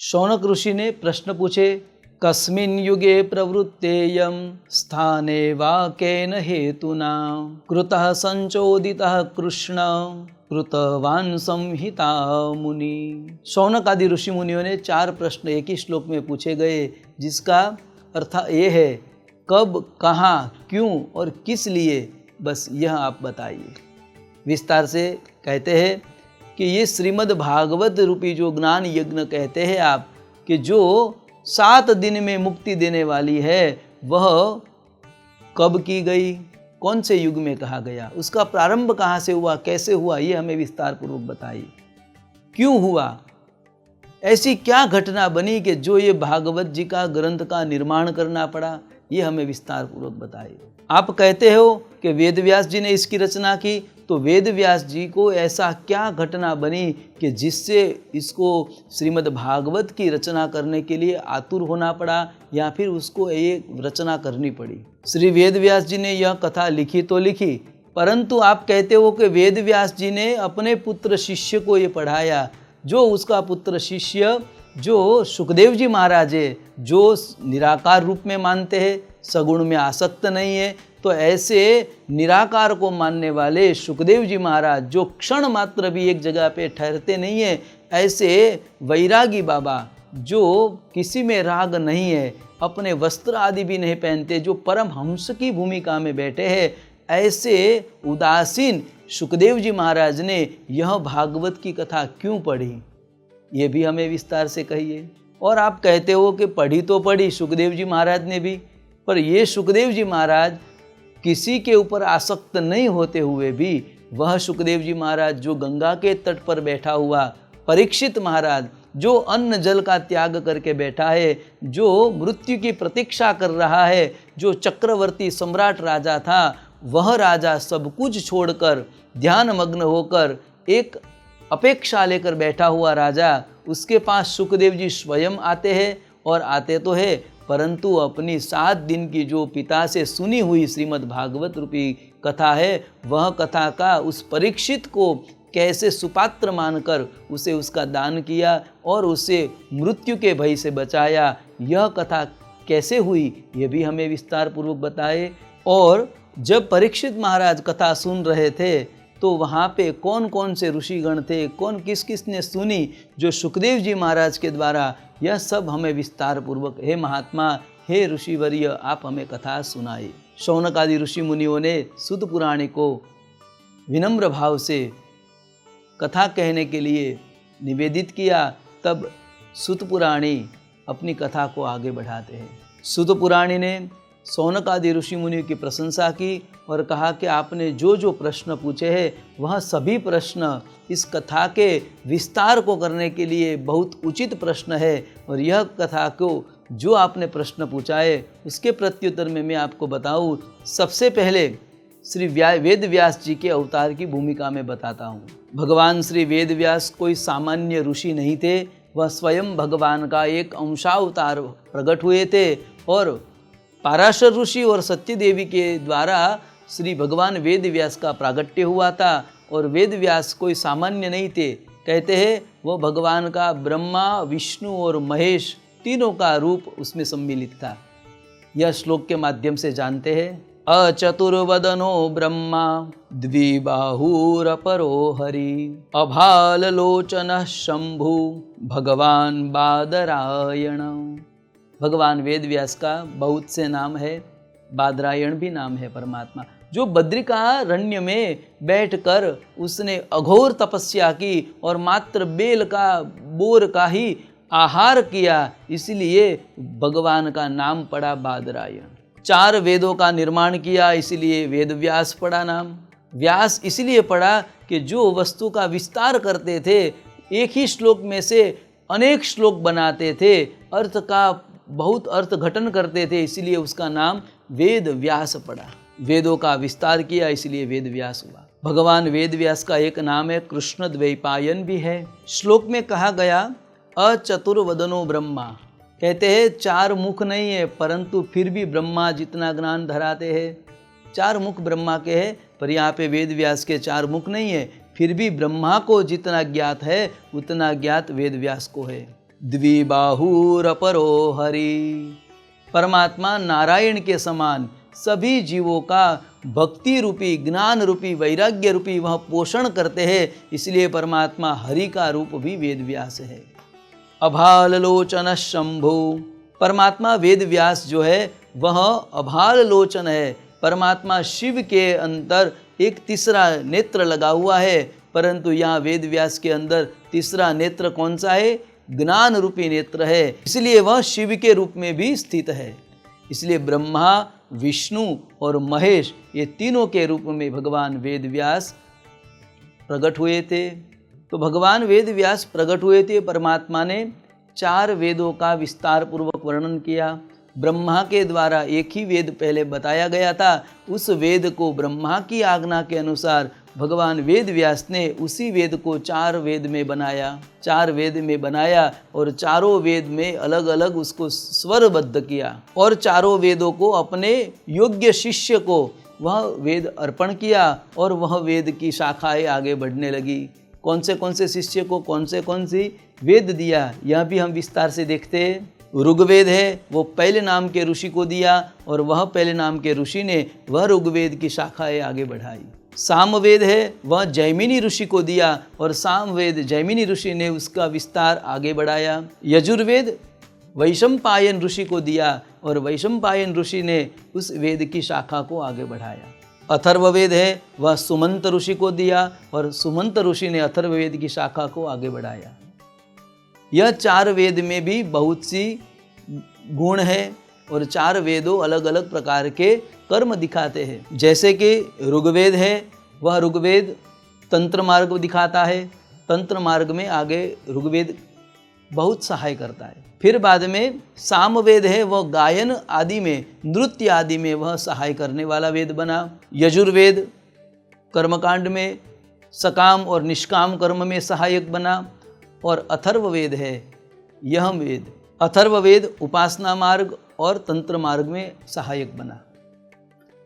शौनक ऋषि ने प्रश्न पूछे, कस्मिन् युगे प्रवृत्तेयं स्थाने वा केन हेतुना कृतः संचोदितः कृष्ण कृतवान संहिता मुनि। शौनक आदि ऋषि मुनियों ने 4 प्रश्न एक ही श्लोक में पूछे गए, जिसका अर्थ ये है कब, कहाँ, क्यों और किस लिए, बस यह आप बताइए। विस्तार से कहते हैं कि ये श्रीमद् भागवत रूपी जो ज्ञान यज्ञ कहते हैं आप, कि जो 7 दिन में मुक्ति देने वाली है, वह कब की गई, कौन से युग में कहा गया, उसका प्रारंभ कहाँ से हुआ, कैसे हुआ, ये हमें विस्तार पूर्वक बताइए। क्यों हुआ, ऐसी क्या घटना बनी कि जो ये भागवत जी का ग्रंथ का निर्माण करना पड़ा, ये हमें विस्तार पूर्वक बताइए। आप कहते हो कि वेद व्यास जी ने इसकी रचना की, तो वेद व्यास जी को ऐसा क्या घटना बनी कि जिससे इसको श्रीमद् भागवत की रचना करने के लिए आतुर होना पड़ा, या फिर उसको ये रचना करनी पड़ी। श्री वेद व्यास जी ने यह कथा लिखी तो लिखी, परंतु आप कहते हो कि वेद व्यास जी ने अपने पुत्र शिष्य को ये पढ़ाया, जो उसका पुत्र शिष्य जो सुखदेव जी महाराज है, जो निराकार रूप में मानते हैं, सगुण में आसक्त नहीं है, तो ऐसे निराकार को मानने वाले सुखदेव जी महाराज, जो क्षण मात्र भी एक जगह पे ठहरते नहीं है, ऐसे वैरागी बाबा जो किसी में राग नहीं है, अपने वस्त्र आदि भी नहीं पहनते, जो परम हंस की भूमिका में बैठे हैं, ऐसे उदासीन सुखदेव जी महाराज ने यह भागवत की कथा क्यों पढ़ी, ये भी हमें विस्तार से कहिए। और आप कहते हो कि पढ़ी तो पढ़ी सुखदेव जी महाराज ने भी, पर ये सुखदेव जी महाराज किसी के ऊपर आसक्त नहीं होते हुए भी, वह सुखदेव जी महाराज जो गंगा के तट पर बैठा हुआ, परीक्षित महाराज जो अन्न जल का त्याग करके बैठा है, जो मृत्यु की प्रतीक्षा कर रहा है, जो चक्रवर्ती सम्राट राजा था, वह राजा सब कुछ छोड़कर ध्यान मग्न होकर एक अपेक्षा लेकर बैठा हुआ राजा, उसके पास सुखदेव जी स्वयं आते हैं, और आते तो है परंतु अपनी 7 दिन की जो पिता से सुनी हुई श्रीमद् भागवत रूपी कथा है, वह कथा का उस परीक्षित को कैसे सुपात्र मानकर उसे उसका दान किया और उसे मृत्यु के भय से बचाया, यह कथा कैसे हुई, ये भी हमें विस्तार पूर्वक बताए। और जब परीक्षित महाराज कथा सुन रहे थे, तो वहाँ पे कौन कौन से ऋषिगण थे, कौन किस किस ने सुनी, जो सुखदेव जी महाराज के द्वारा, यह सब हमें विस्तार पूर्वक, हे महात्मा, हे ऋषिवर्य, आप हमें कथा सुनाइए। शौनक आदि ऋषि मुनियों ने सुत पुराणी को विनम्र भाव से कथा कहने के लिए निवेदित किया। तब सुत पुराणी अपनी कथा को आगे बढ़ाते हैं। सुत पुराणी ने शौनक आदि ऋषि मुनियों की प्रशंसा की और कहा कि आपने जो जो प्रश्न पूछे हैं, वह सभी प्रश्न इस कथा के विस्तार को करने के लिए बहुत उचित प्रश्न है, और यह कथा को जो आपने प्रश्न पूछा है, उसके प्रत्युत्तर में मैं आपको बताऊं। सबसे पहले श्री वेद व्यास जी के अवतार की भूमिका में बताता हूँ। भगवान श्री वेद व्यास कोई सामान्य ऋषि नहीं थे, वह स्वयं भगवान का एक अंशावतार प्रकट हुए थे, और पाराशर ऋषि और सत्य देवी के द्वारा श्री भगवान वेद व्यास का प्रागट्य हुआ था। और वेद व्यास कोई सामान्य नहीं थे, कहते हैं वो भगवान का ब्रह्मा, विष्णु और महेश तीनों का रूप उसमें सम्मिलित था। यह श्लोक के माध्यम से जानते हैं। अचतुर्वदनो ब्रह्मा द्विबाहुरपरो हरि अभाललोचनः शंभु भगवान बादरायण। भगवान वेद व्यास का बहुत से नाम है, बादरायण भी नाम है परमात्मा, जो बद्रिकारण्य में बैठकर उसने अघोर तपस्या की और मात्र बेल का, बोर का ही आहार किया, इसलिए भगवान का नाम पड़ा बादरायण। 4 वेदों का निर्माण किया, इसलिए वेद व्यास पड़ा नाम। व्यास इसलिए पड़ा कि जो वस्तु का विस्तार करते थे, एक ही श्लोक में से अनेक श्लोक बनाते थे, अर्थ का बहुत अर्थ घटन करते थे, इसलिए उसका नाम वेद व्यास पड़ा। वेदों का विस्तार किया, इसलिए वेद व्यास हुआ। भगवान वेद व्यास का एक नाम है कृष्ण द्वैपायन भी है। श्लोक में कहा गया अचतुर्वदनो ब्रह्मा, कहते हैं 4 मुख नहीं है, परंतु फिर भी ब्रह्मा जितना ज्ञान धराते हैं। 4 मुख ब्रह्मा के हैं, पर यहाँ पे वेद व्यास के 4 मुख नहीं है, फिर भी ब्रह्मा को जितना ज्ञात है उतना ज्ञात वेद व्यास को है। द्विबाहुरपरो हरि। परमात्मा नारायण के समान सभी जीवों का भक्ति रूपी, ज्ञान रूपी, वैराग्य रूपी वह पोषण करते हैं, इसलिए परमात्मा हरि का रूप भी वेद व्यास है। अभाल लोचन शंभु, परमात्मा वेद व्यास जो है वह अभाल लोचन है। परमात्मा शिव के अंदर एक तीसरा नेत्र लगा हुआ है, परंतु यहाँ वेद व्यास के अंदर तीसरा नेत्र कौन सा है? ज्ञान रूपी नेत्र है, इसलिए वह शिव के रूप में भी स्थित है। इसलिए ब्रह्मा, विष्णु और महेश ये तीनों के रूप में भगवान वेद व्यास प्रकट हुए थे। तो भगवान वेद व्यास प्रकट हुए थे, परमात्मा ने 4 वेदों का विस्तार पूर्वक वर्णन किया। ब्रह्मा के द्वारा एक ही वेद पहले बताया गया था, उस वेद को ब्रह्मा की आज्ञा के अनुसार भगवान वेद व्यास ने उसी वेद को 4 वेद में बनाया। 4 वेद में बनाया और चारों वेद में अलग अलग उसको स्वरबद्ध किया और चारों वेदों को अपने योग्य शिष्य को वह वेद अर्पण किया और वह वेद की शाखाएं आगे बढ़ने लगी। कौन से शिष्य को कौन सी वेद दिया, यह भी हम विस्तार से देखते हैं। ऋग्वेद है वो पहले नाम के ऋषि को दिया और वह पहले नाम के ऋषि ने वह ऋग्वेद की शाखाएं आगे बढ़ाई। सामवेद है वह जैमिनी ऋषि को दिया और सामवेद जैमिनी ऋषि ने उसका विस्तार आगे बढ़ाया। यजुर्वेद वैशंपायन ऋषि को दिया और वैशंपायन ऋषि ने उस वेद की शाखा को आगे बढ़ाया। अथर्ववेद है वह सुमंत ऋषि को दिया और सुमंत ऋषि ने अथर्ववेद की शाखा को आगे बढ़ाया। यह 4 वेद में भी बहुत सी गुण है और 4 वेदों अलग अलग प्रकार के कर्म दिखाते हैं। जैसे कि ऋग्वेद है वह ऋग्वेद तंत्र मार्ग दिखाता है, तंत्र मार्ग में आगे ऋग्वेद बहुत सहाय करता है। फिर बाद में सामवेद है वह गायन आदि में, नृत्य आदि में वह सहाय करने वाला वेद बना। यजुर्वेद कर्मकांड में सकाम और निष्काम कर्म में सहायक बना। और अथर्ववेद है यह वेद, अथर्ववेद उपासना मार्ग और तंत्र मार्ग में सहायक बना।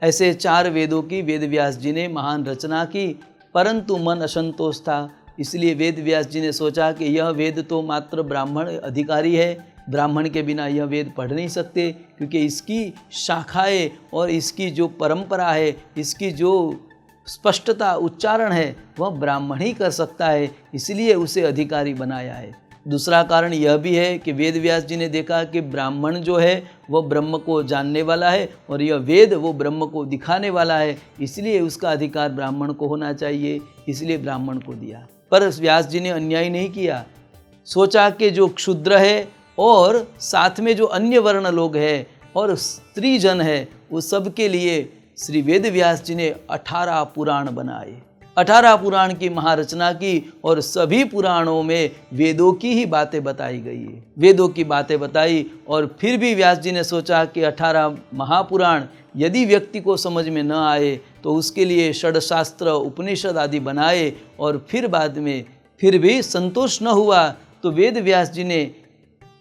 ऐसे 4 वेदों की वेद व्यास जी ने महान रचना की, परंतु मन असंतोष था, इसलिए वेद व्यास जी ने सोचा कि यह वेद तो मात्र ब्राह्मण अधिकारी है, ब्राह्मण के बिना यह वेद पढ़ नहीं सकते, क्योंकि इसकी शाखाएं और इसकी जो परंपरा है, इसकी जो स्पष्टता उच्चारण है वह ब्राह्मण ही कर सकता है, इसलिए उसे अधिकारी बनाया है। दूसरा कारण यह भी है कि वेद व्यास जी ने देखा कि ब्राह्मण जो है वह ब्रह्म को जानने वाला है और यह वेद वो ब्रह्म को दिखाने वाला है, इसलिए उसका अधिकार ब्राह्मण को होना चाहिए, इसलिए ब्राह्मण को दिया। पर व्यास जी ने अन्याय नहीं किया, सोचा कि जो क्षुद्र है और साथ में जो अन्य वर्ण लोग हैं और स्त्री जन है उस सब के लिए श्री वेद व्यास जी ने 18 पुराण बनाए, 18 पुराण की महारचना की और सभी पुराणों में वेदों की ही बातें बताई गई है, वेदों की बातें बताई। और फिर भी व्यास जी ने सोचा कि 18 महापुराण यदि व्यक्ति को समझ में न आए तो उसके लिए षड्शास्त्र उपनिषद आदि बनाए, और फिर बाद में फिर भी संतोष न हुआ तो वेद व्यास जी ने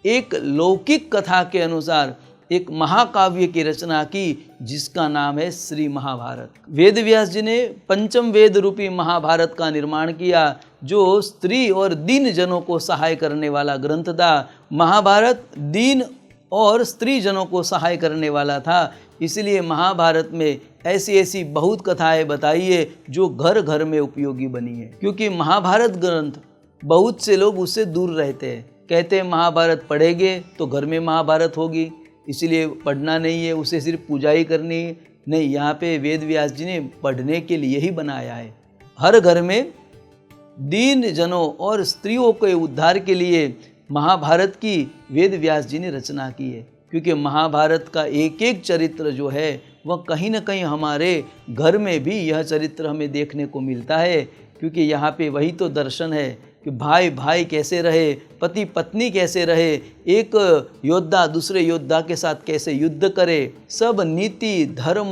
एक लौकिक कथा के अनुसार एक महाकाव्य की रचना की जिसका नाम है श्री महाभारत। वेद व्यास जी ने पंचम वेद रूपी महाभारत का निर्माण किया, जो स्त्री और दीन जनों को सहाय करने वाला ग्रंथ था। महाभारत दीन और स्त्री जनों को सहाय करने वाला था, इसलिए महाभारत में ऐसी ऐसी बहुत कथाएं बताई है जो घर घर में उपयोगी बनी है। क्योंकि महाभारत ग्रंथ बहुत से लोग उससे दूर रहते हैं, कहते हैं महाभारत पढ़ेंगे तो घर में महाभारत होगी, इसलिए पढ़ना नहीं है, उसे सिर्फ पूजा ही करनी है। नहीं, यहाँ पे वेद व्यास जी ने पढ़ने के लिए ही बनाया है। हर घर में दीन जनों और स्त्रियों के उद्धार के लिए महाभारत की वेद व्यास जी ने रचना की है। क्योंकि महाभारत का एक एक चरित्र जो है वह कहीं ना कहीं हमारे घर में भी यह चरित्र हमें देखने को मिलता है। क्योंकि यहाँ पे वही तो दर्शन है कि भाई भाई कैसे रहे, पति पत्नी कैसे रहे, एक योद्धा दूसरे योद्धा के साथ कैसे युद्ध करे, सब नीति धर्म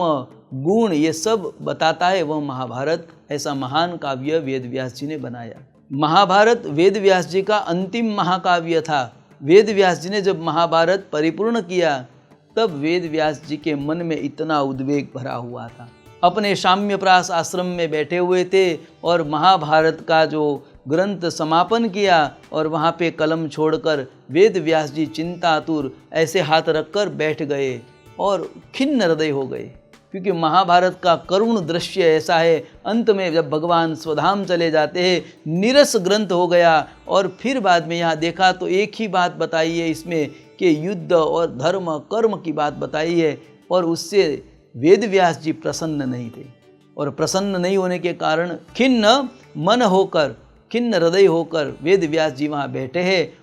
गुण ये सब बताता है वह महाभारत। ऐसा महान काव्य वेद व्यास जी ने बनाया। महाभारत वेद व्यास जी का अंतिम महाकाव्य था। वेद व्यास जी ने जब महाभारत परिपूर्ण किया तब वेद व्यास जी के मन में इतना उद्वेग भरा हुआ था। अपने शाम्यप्रास आश्रम में बैठे हुए थे और महाभारत का जो ग्रंथ समापन किया और वहाँ पे कलम छोड़कर वेद व्यास जी चिंतातुर ऐसे हाथ रखकर बैठ गए और खिन्न हृदय हो गए, क्योंकि महाभारत का करुण दृश्य ऐसा है। अंत में जब भगवान स्वधाम चले जाते हैं, नीरस ग्रंथ हो गया। और फिर बाद में यहाँ देखा तो एक ही बात बताई है इसमें कि युद्ध और धर्म कर्म की बात बताई है, और उससे वेद व्यास जी प्रसन्न नहीं थे। और प्रसन्न नहीं होने के कारण खिन्न मन होकर, खिन्न हृदय होकर वेद व्यास जी वहाँ बैठे हैं